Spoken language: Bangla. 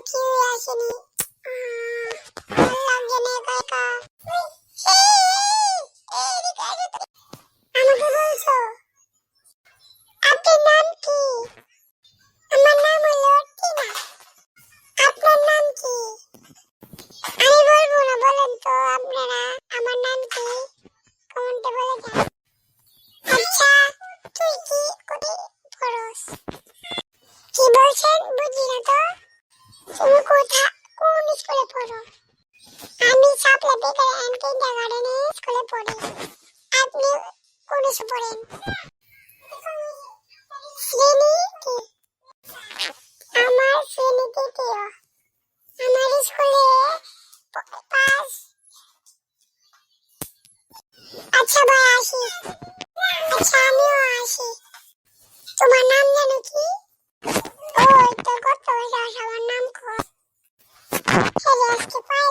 কি আসেনি ভালো লাগছে না একা একা। আমাকে বলছো আপনার নাম কি? আমার নাম হলো টিনা। আপনার নাম কি? আমি বলবো না, বলেন তো আপনারা আমার নাম কি কমেন্টে বলে যান। আচ্ছা তুই কি করে পড়স? কি বলছেন বুঝি না তো। তুমি কোন স্কুলে পড়ো? আমি সাপলা বেকার অ্যান্ড কিন্ডারগার্টেন স্কুলে পড়ি। আপনি কোন স্কুলে পড়েন? শ্রেণী কি? আমার শ্রেণী তৃতীয়। আমার স্কুলে পাস। আচ্ছা ভাই আসি। আচ্ছা আমিও আসি। তোমার নাম জানো কি? ওই তো কত বয়স আমার নাম কো। আজকে পাই